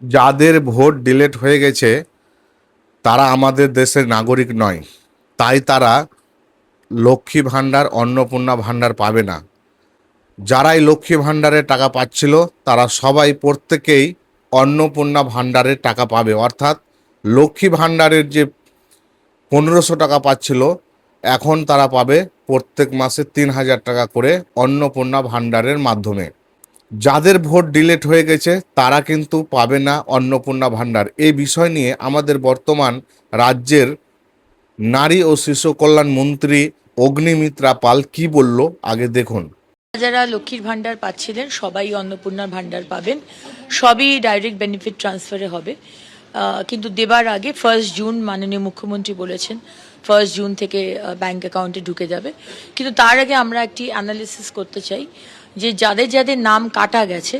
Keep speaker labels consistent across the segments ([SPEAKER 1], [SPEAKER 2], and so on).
[SPEAKER 1] যাদের vote delete হয়ে গেছে তারা আমাদের দেশের নাগরিক নয়, তাই তারা লক্ষ্মী ভাণ্ডার, অন্নপূর্ণা ভাণ্ডার পাবে না। যারাই লক্ষ্মী ভাণ্ডারের টাকা পাচ্ছিল তারা সবাই প্রত্যেকেই অন্নপূর্ণা ভাণ্ডারের টাকা পাবে। অর্থাৎ লক্ষ্মী ভাণ্ডারের যে 1500 টাকা পাচ্ছিল, এখন তারা পাবে প্রত্যেক মাসে 3000 টাকা করে অন্নপূর্ণা ভাণ্ডারের মাধ্যমে। যাদের ভোট ডিলেট হয়ে গেছে তারা কিন্তু পাবে না অন্নপূর্ণা ভাণ্ডার। এই বিষয় নিয়ে আমাদের বর্তমান রাজ্যের নারী ও শিশু কল্যাণ মন্ত্রী অগ্নিমিত্রা পাল কি বলল আগে দেখুন।
[SPEAKER 2] যারা লক্ষ্মীর ভাণ্ডার পাচ্ছিলেন সবাই অন্নপূর্ণার ভাণ্ডার পাবেন, সবই ডাইরেক্ট বেনিফিট ট্রান্সফারে হবে। কিন্তু দেবার আগে 1 জুন মাননীয় মুখ্যমন্ত্রী বলেছেন 1 জুন থেকে ব্যাংক অ্যাকাউন্টে ঢুকে যাবে। কিন্তু তার আগে আমরা একটি অ্যানালিসিস করতে চাই যে যাদের যাদের নাম কাটা গেছে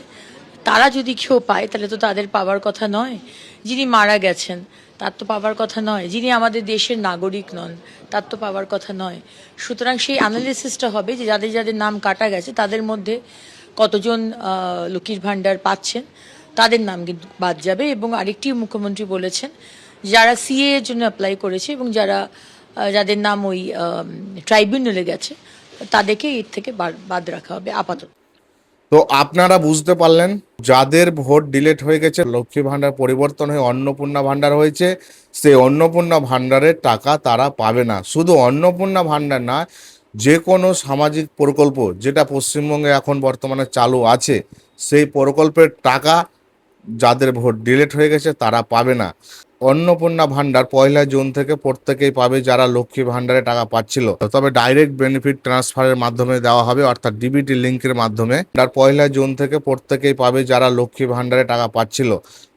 [SPEAKER 2] তারা যদি কেউ পায় তাহলে তো তাদের পাওয়ার কথা নয়। যিনি মারা গেছেন তার তো পাওয়ার কথা নয়, যিনি আমাদের দেশের নাগরিক নন তার তো পাওয়ার কথা নয়। সুতরাং সেই অ্যানালিসিসটা হবে যে যাদের যাদের নাম কাটা গেছে তাদের মধ্যে কতজন লক্ষ্মীর ভাণ্ডার পাচ্ছেন, তাদের নাম কিন্তু বাদ যাবে। এবং আরেকটি মুখ্যমন্ত্রী বলেছেন যারা সিএ এর জন্য অ্যাপ্লাই করেছে এবং যাদের নাম ওই ট্রাইব্যুনালে গেছে তাদেরকে এর থেকে বাদ রাখা হবে আপাতত।
[SPEAKER 1] তো আপনারা বুঝতে পারলেন, যাদের ভোট ডিলেট হয়ে গেছে, লক্ষ্মী ভাণ্ডার পরিবর্তন হয়ে অন্নপূর্ণা ভাণ্ডার হয়েছে, সেই অন্নপূর্ণা ভাণ্ডারের টাকা তারা পাবে না। শুধু অন্নপূর্ণা ভাণ্ডার না, যে কোনো সামাজিক প্রকল্প যেটা পশ্চিমবঙ্গে এখন বর্তমানে চালু আছে সেই প্রকল্পের টাকা যাদের ভোট ডিলেট হয়ে গেছে তারা পাবে না। অন্নপূর্ণা ভাণ্ডার 1 জুন থেকে প্রত্যেকেই পাবে যারা লক্ষ্মী ভাণ্ডারে টাকা পাচ্ছিল, তবে ডাইরেক্ট বেনিফিট ট্রান্সফারের মাধ্যমে দেওয়া হবে, অর্থাৎ ডিবিটি লিঙ্কের মাধ্যমে। আর 1 জুন থেকে প্রত্যেকেই পাবে যারা লক্ষ্মী ভাণ্ডারে টাকা পাচ্ছিল।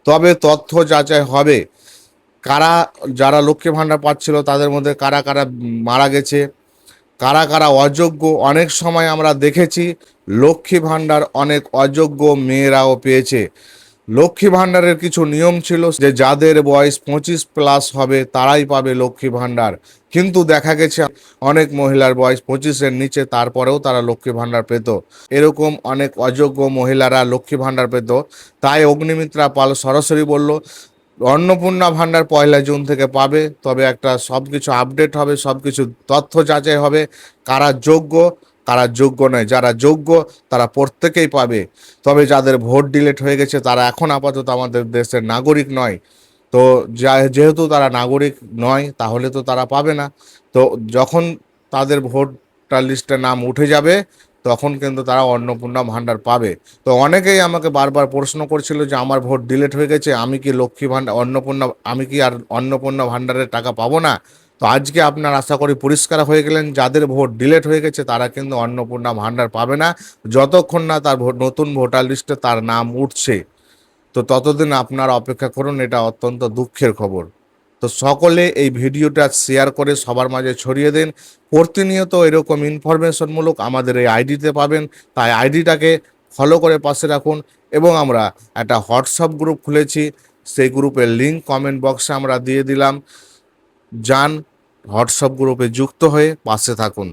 [SPEAKER 1] তবে তথ্য যাচাই হবে যারা লক্ষ্মী ভাণ্ডার পাচ্ছিল তাদের মধ্যে কারা কারা মারা গেছে, কারা কারা অযোগ্য। অনেক সময় আমরা দেখেছি লক্ষ্মী ভাণ্ডার অনেক অযোগ্য মেয়েরাও পেয়েছে। লক্ষ্মী ভাণ্ডারের কিছু নিয়ম ছিল যে যাদের বয়স 25+ হবে তারাই পাবে লক্ষ্মী ভাণ্ডার, কিন্তু দেখা গেছে অনেক মহিলার বয়স 25-এর নিচে, তারপরেও তারা লক্ষ্মী ভাণ্ডার পেত। এরকম অনেক অযোগ্য মহিলারা লক্ষ্মী ভাণ্ডার পেত। তাই অগ্নিমিত্রা পাল সরাসরি বলল অন্নপূর্ণা ভাণ্ডার 1 জুন থেকে পাবে, তবে একটা সব কিছু আপডেট হবে, সব কিছু তথ্য যাচাই হবে, কারা যোগ্য কারা যোগ্য নয়। যারা যোগ্য তারা প্রত্যেকেই পাবে। তবে যাদের ভোট ডিলেট হয়ে গেছে তারা এখন আপাতত আমাদের দেশের নাগরিক নয়। তো যেহেতু তারা নাগরিক নয় তাহলে তো তারা পাবে না। তো যখন তাদের ভোটার লিস্টে নাম উঠে যাবে তখন কিন্তু তারা অন্নপূর্ণা ভাণ্ডার পাবে। তো অনেকেই আমাকে বারবার প্রশ্ন করছিল যে আমার ভোট ডিলেট হয়ে গেছে, আমি কি লক্ষ্মী ভাণ্ডার আমি কি আর অন্নপূর্ণা ভাণ্ডারের টাকা পাবো না? তো আজকে আপনার আশা করি পরিষ্কার হয়ে গেলেন, যাদের ভোট ডিলেট হয়ে গেছে তারা কিন্তু অন্নপূর্ণা ভাণ্ডার পাবে না যতক্ষণ না তার নতুন ভোটার লিস্টে তার নাম উঠছে। তো ততদিন আপনারা অপেক্ষা করুন, এটা অত্যন্ত দুঃখের খবর। তো সকলে এই ভিডিওটা শেয়ার করে সবার মাঝে ছড়িয়ে দিন। প্রতিনিয়ত এরকম ইনফরমেশনমূলক আমাদের এই আইডিতে পাবেন, তাই আইডিটাকে ফলো করে পাশে রাখুন। এবং আমরা একটা হোয়াটসঅ্যাপ গ্রুপ খুলেছি, সেই গ্রুপের লিঙ্ক কমেন্ট বক্সে আমরা দিয়ে দিলাম, যান হোয়াটসঅ্যাপ গ্রুপে যুক্ত হয়ে পাশে থাকুন।